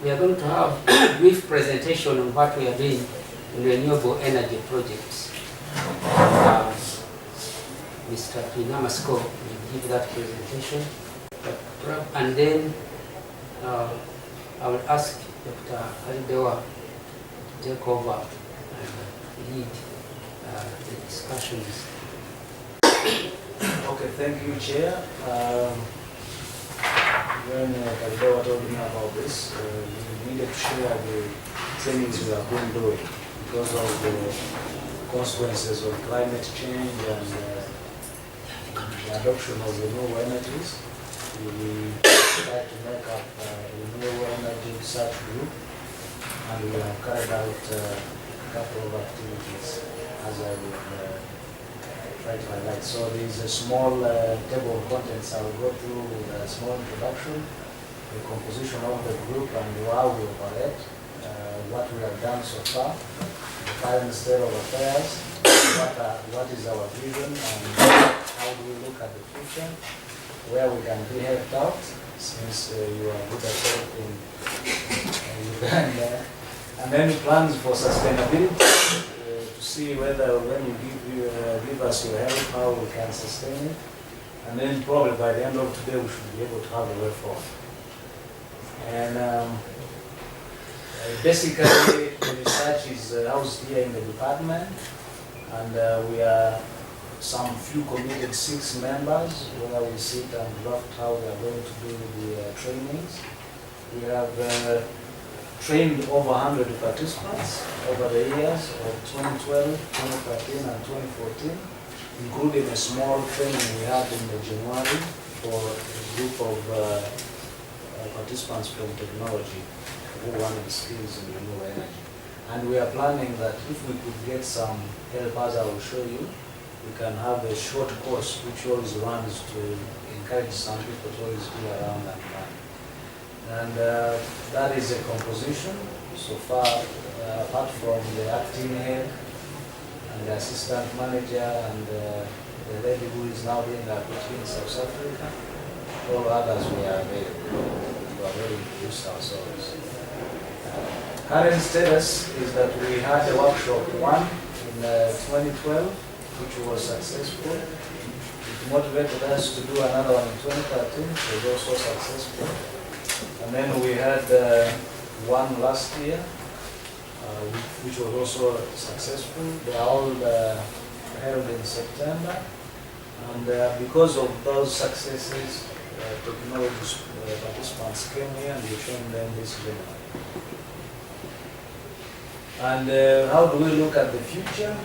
we are going to have a brief presentation on what we are doing in renewable energy projects. Mr. Pinamasko will give that presentation, and then I will ask Dr. Alidewa to take over and lead the discussions. Okay, thank you, Chair. When Alidewa told me about this, we needed to share the trainings we have been doing because of the consequences of climate change and the adoption of renewable energies. We tried to make up a renewable energy research group, and we have carried out a couple of activities as I will try to highlight. So there is a small table of contents. I will go through with a small introduction, the composition of the group and how we operate, what we have done so far, the current state of affairs, what is our vision, and how do we look at the future, where we can be helped out, since you are good at helping Uganda, and then plans for sustainability, to see whether when you give us your help, how we can sustain it, and then probably by the end of today we should be able to have a way forward. And basically the research is housed here in the department, and we are some few committed 6 members where we sit and draft how we are going to do the trainings. We have trained over 100 participants over the years of 2012, 2013 and 2014, including a small training we had in January for a group of participants from technology who wanted skills in renewable energy. And we are planning that if we could get some help, as I will show you, we can have a short course which always runs to encourage some people to always be around and run. And that is a composition so far, apart from the acting head and the assistant manager and the lady who is now doing our in South Africa. All others we are available. We have already introduced ourselves. Current status is that we had a workshop 1 in 2012, which was successful. It motivated us to do another one in 2013, which was also successful. And then we had one last year, which was also successful. They are all held in September. And because of those successes, technology participants came here and we trained them this January. And how do we look at the future?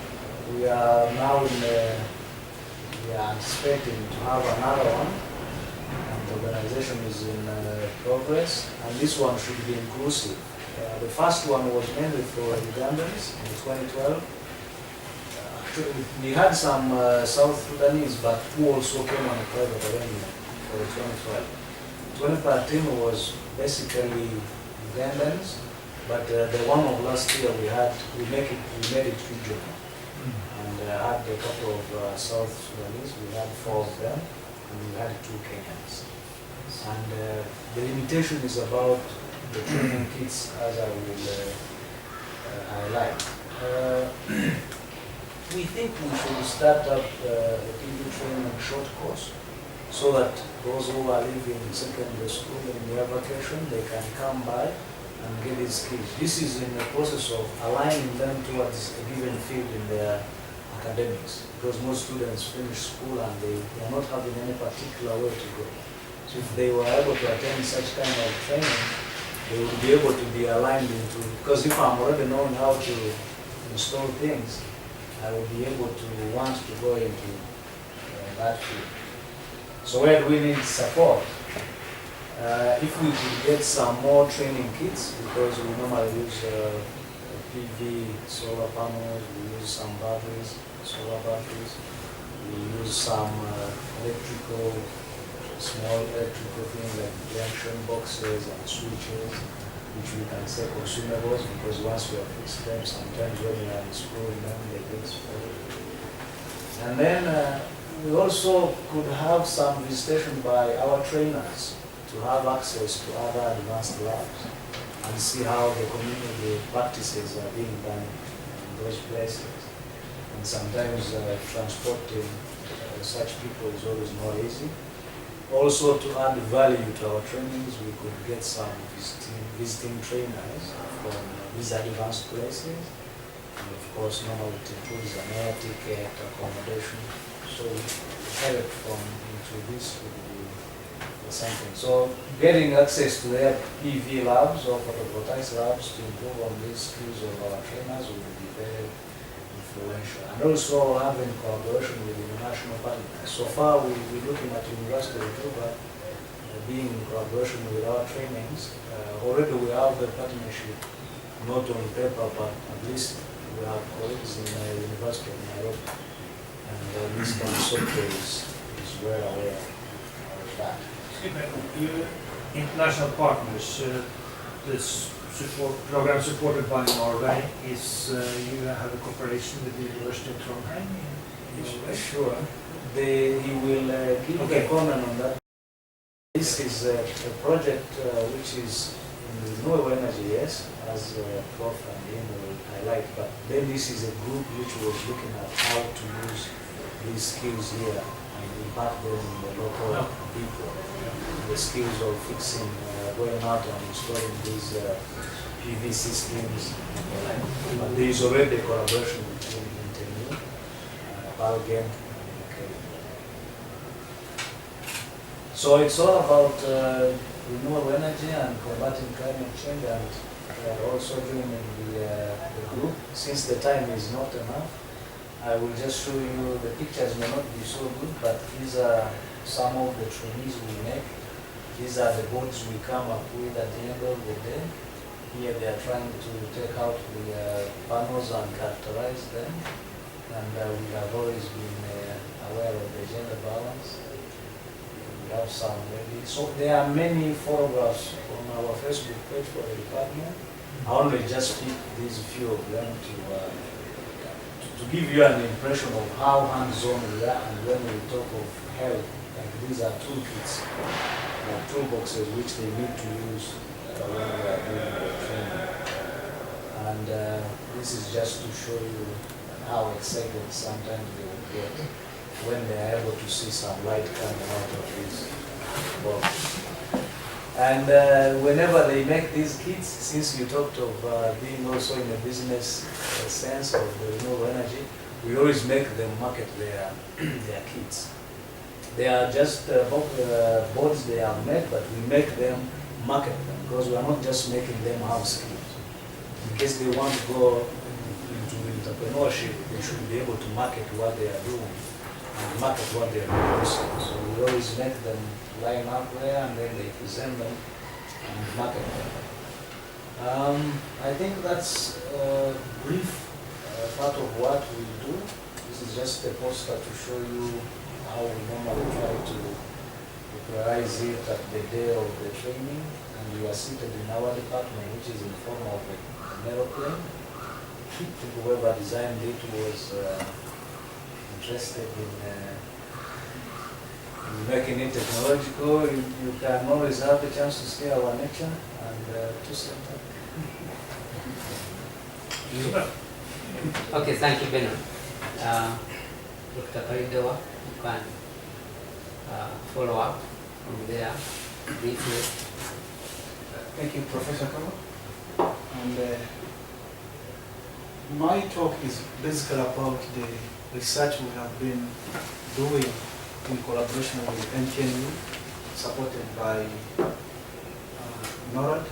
We are now we are anticipating to have another one. The organization is in progress, and this one should be inclusive. The first one was mainly for Ugandans in 2012. Actually, we had some South Sudanese, but who also came on a private arrangement for 2012. 2013 was basically Ugandans, but the one of last year we made it regional, and had a couple of South Sudanese. We had 4 of them, and we had 2 Kenyans. And the limitation is about the training kits, as I will highlight. We think we should start up a TV training short course so that those who are leaving secondary school in their vacation, they can come by and get these skills. This is in the process of aligning them towards a given field in their academics, because most students finish school and they are not having any particular way to go. So if they were able to attend such kind of training, they would be able to be aligned into, because if I'm already knowing how to install things, I will be able to want to go into that field. So where do we need support? If we could get some more training kits, because we normally use PV solar panels, we use some batteries, solar batteries, we use some small electrical things like junction boxes and switches, which we can say consumables, because once we have fixed them, sometimes when we are installing them, they get spoiled. And then we also could have some visitation by our trainers to have access to other advanced labs and see how the community practices are being done in those places. And sometimes transporting such people is always more easy. Also, to add value to our trainings, we could get some visiting trainers from these advanced places. And of course, normally it includes an air ticket, accommodation. So help from into this would be something. So getting access to their PV labs or photovoltaic labs to improve on these skills of our trainers would be very influential. And also having collaboration with international partners. So far we're looking at University of Juba being in collaboration with our trainings. Already we have a partnership, not on paper, but at least we have colleagues in the University of Nairobi. And this concept is well aware of that. Your international partners, this program supported by Norway is you have a cooperation with the University of Trondheim? Sure. He will give a comment on that. This is a project which is in renewable energy, yes, as Prof. and Ian will highlight, but then this is a group which was looking at how to use these skills here and impact them in the local people. The skills of fixing, going out and installing these PV systems. But there is already a collaboration between Internew, Balgen, and Makerere. So it's all about renewable energy and combating climate change, and also joining the group. Since the time is not enough, I will just show you, the pictures may not be so good, but these are some of the trainees we make. These are the boards we come up with at the end of the day. Here they are trying to take out the panels and characterize them. And we have always been aware of the gender balance. We have some ready. So there are many photographs on our Facebook page for the department. I only just pick these few of them to give you an impression of how hands-on we are. And when we talk of health, like these are toolkits. Toolboxes which they need to use when we are doing the training. And this is just to show you how excited sometimes they will get when they are able to see some light coming out of this box. And whenever they make these kits, since you talked of being also in a business sense of the renewable energy, we always make them market their kits. They are just boards they are made, but we make them market them, because we are not just making them house skills. In case they want to go into entrepreneurship, they should be able to market what they are doing and market what they are producing. So we always make them line up there, and then they present them and market them. I think that's a brief part of what we do. This is just a poster to show you how we normally try to popularize it at the day of the training. And we are seated in our department, which is in the form of an aeroplane. Whoever designed it was interested in making it technological. You can always have the chance to see our nature and to set up. Okay, thank you, Beno. Dr. Karidewa, you can follow up from there briefly. Thank you, Professor Kama. And my talk is basically about the research we have been doing in collaboration with NTNU, supported by NORAD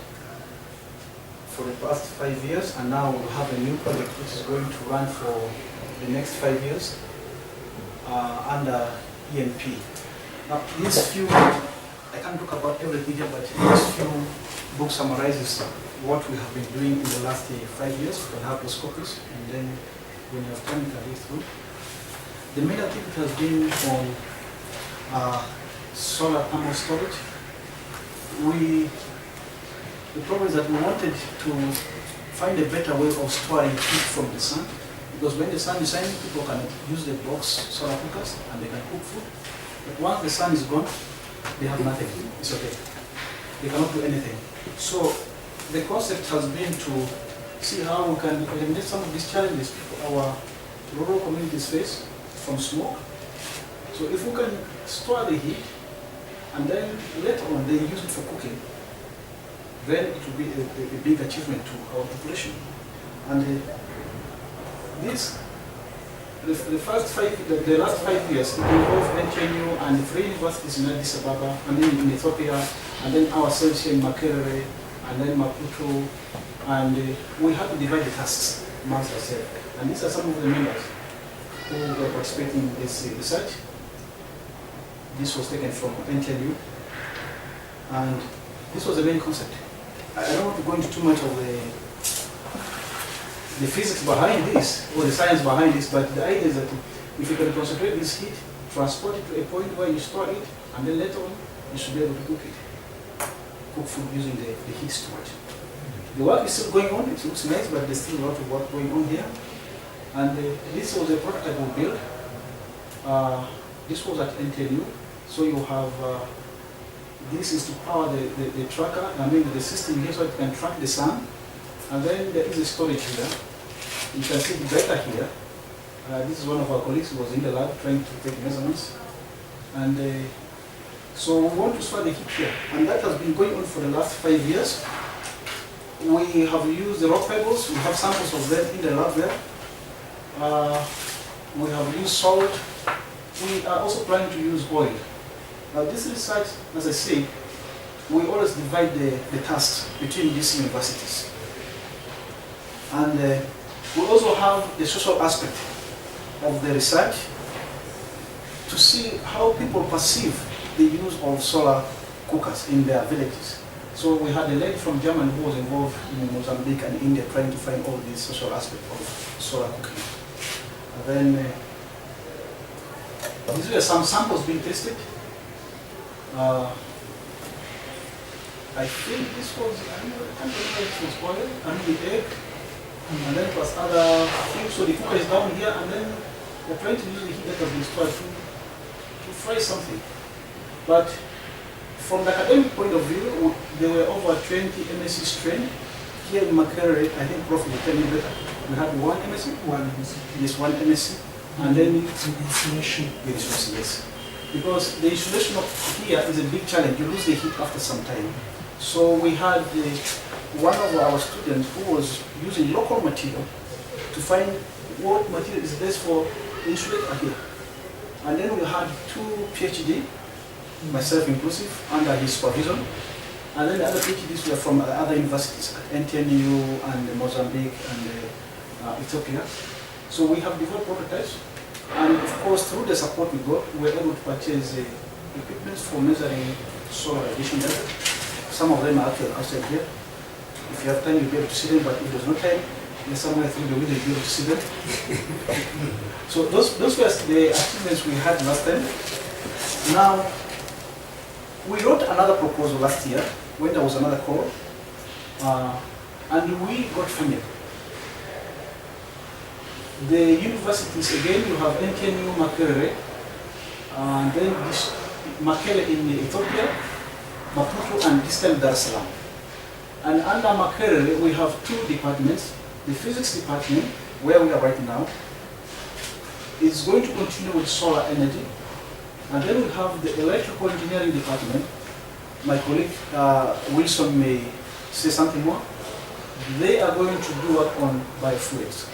for the past 5 years, and now we have a new project which is going to run for the next 5 years under ENP. Now, these few, I can't talk about everything here, but these few book summarizes what we have been doing in the last 5 years. You can have those copies, and then when you have time, you can read through. The main activity has been on solar thermal storage. The problem is that we wanted to find a better way of storing heat from the sun, because when the sun is shining, people can use the box solar cookers and they can cook food. But once the sun is gone, they have nothing. It's okay. They cannot do anything. So the concept has been to see how we can eliminate some of these challenges our rural communities face from smoke. So if we can store the heat and then later on they use it for cooking, then it will be a big achievement to our population. And the last 5 years, it involved NTNU and 3 universities in Addis Ababa, and then in Ethiopia, and then ourselves here in Makerere, and then Maputo, and we had to divide the tasks amongst ourselves. And these are some of the members who were participating in this research. This was taken from NTNU, and this was the main concept. I don't want to go into too much of the physics behind this, or the science behind this, but the idea is that if you can concentrate this heat, transport it to a point where you store it, and then later on, you should be able to cook it. Cook food using the heat storage. The work is still going on, it looks nice, but there's still a lot of work going on here. And this was a prototype we built. This was at NTNU, so you have, this is to power the tracker, the system here, so it can track the sun. And then there is a storage here. You can see the data here. This is one of our colleagues who was in the lab trying to take measurements. And so we want to store the heat here. And that has been going on for the last 5 years. We have used the rock pebbles. We have samples of them in the lab there. We have used salt. We are also planning to use oil. Now this research, as I say, we always divide the tasks between these universities. And we also have the social aspect of the research to see how people perceive the use of solar cookers in their villages. So we had a lady from Germany who was involved in Mozambique and India trying to find all these social aspects of solar cooking. And then these were some samples being tested. I think this was, I can't remember if it was oil, the egg, and then plus other things. So the cooker is down here, and then they're trying to use the heat that has been stored to fry something. But from the academic point of view, there were over 20 MSCs trained. Here in Makerere, I think Prof will tell you better. We had one MSc? One MSc. Yes, one MSc. And then insulation. Yes. Because the insulation of here is a big challenge. You lose the heat after some time. So we had one of our students who was using local material to find what material is best for insulator here. And then we had 2 PhD, myself inclusive, under his supervision. And then the other PhDs were from other universities, at NTNU and Mozambique and Ethiopia. So we have developed prototypes. And of course, through the support we got, we were able to purchase equipment for measuring solar radiation data. Some of them are actually outside here. If you have time, you'll be able to see them, but if there's no time, there's somewhere through the window you'll be able to see them. So those were the achievements we had last time. Now, we wrote another proposal last year when there was another call, and we got funding. The universities, again, you have NTNU Makerere, and then Makerere in Ethiopia, Maputo, and this time Dar es Salaam. And under Makerere, we have 2 departments. The physics department, where we are right now, is going to continue with solar energy. And then we have the electrical engineering department. My colleague Wilson may say something more. They are going to do work on biofuels.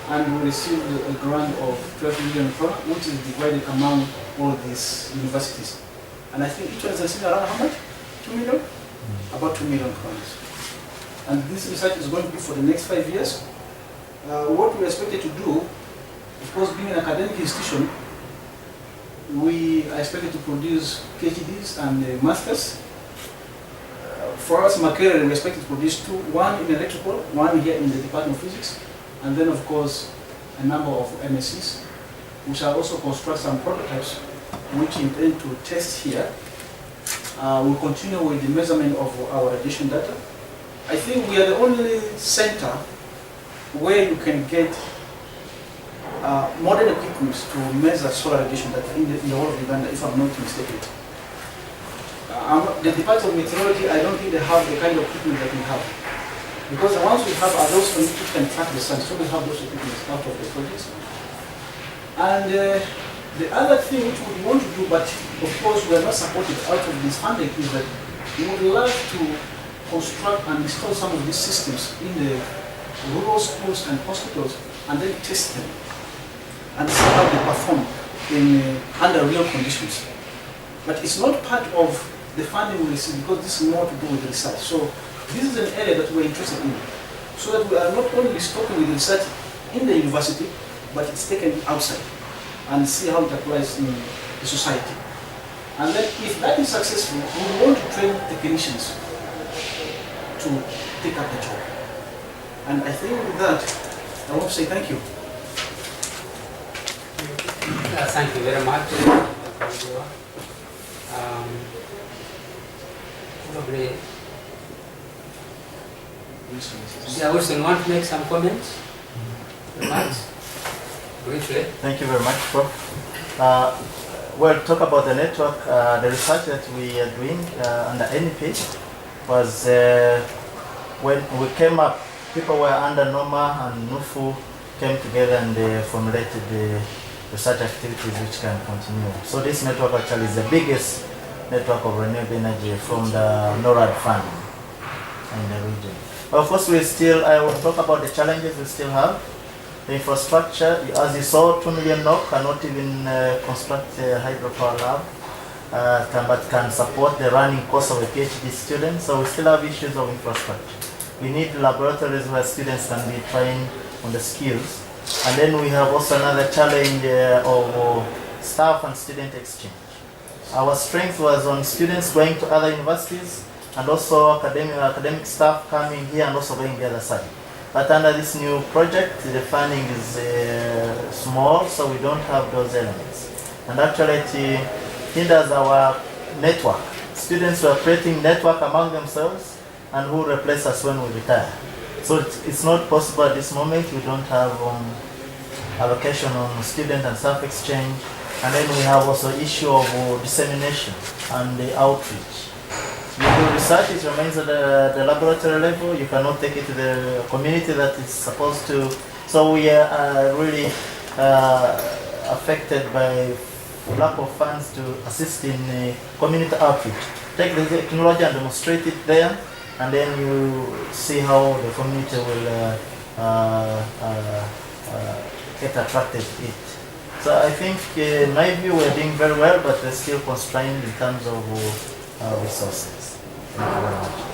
And we received a grant of 12 million kroner, which is divided among all these universities. And I think each one is receiving around how much? 2 million? About 2 million kroner. And this research is going to be for the next 5 years. What we expected to do, of course, being an academic institution, we are expected to produce PhDs and masters. For us, Makerere, we expected to produce 2, one in electrical, one here in the Department of Physics, and then, of course, a number of MSCs. We shall also construct some prototypes which intend to test here. We'll continue with the measurement of our radiation data. I think we are the only center where you can get modern equipment to measure solar radiation data in the whole of Uganda, if I'm not mistaken. The Department of Meteorology, I don't think they have the kind of equipment that we have. Because the ones we have are those which can track the sun, so we have those equipment out of the projects. And the other thing which we want to do, but of course we are not supported out of this funding, is that we would love to construct and install some of these systems in the rural schools and hospitals and then test them and see how they perform under real conditions. But it's not part of the funding we receive because this is more to do with research. So this is an area that we're interested in, so that we are not only stopping with research in the university, but it's taken outside and see how it applies in the society. And then if that is successful, we want to train technicians to take up the job. And I think with that, I want to say thank you. Thank you very much. Probably, Wilson, want to make some comments? Remarks? Briefly. Thank you very much, Prof. Well, talk about the network. The research that we are doing under NP was when we came up, people were under NOMA and NUFU came together and they formulated the research activities which can continue. So this network actually is the biggest network of renewable energy from the NORAD fund in the region. Of course, I will talk about the challenges we still have. The infrastructure, as you saw, 2 million NOK cannot even construct a hydropower lab, but can support the running cost of a PhD student. So we still have issues of infrastructure. We need laboratories where students can be trained on the skills. And then we have also another challenge of staff and student exchange. Our strength was on students going to other universities and also academic staff coming here and also going the other side. But under this new project, the funding is small, so we don't have those elements. And actually it hinders our network. Students were creating network among themselves and who replace us when we retire. So it's not possible at this moment. We don't have allocation on student and staff exchange. And then we have also issue of dissemination and the outreach. You do research, it remains at the laboratory level. You cannot take it to the community that is supposed to. So we are really affected by lack of funds to assist in community outreach. Take the technology and demonstrate it there, and then you see how the community will get attracted to it. So I think, in my view, we're doing very well, but we're still constrained in terms of resources. Thank you very much.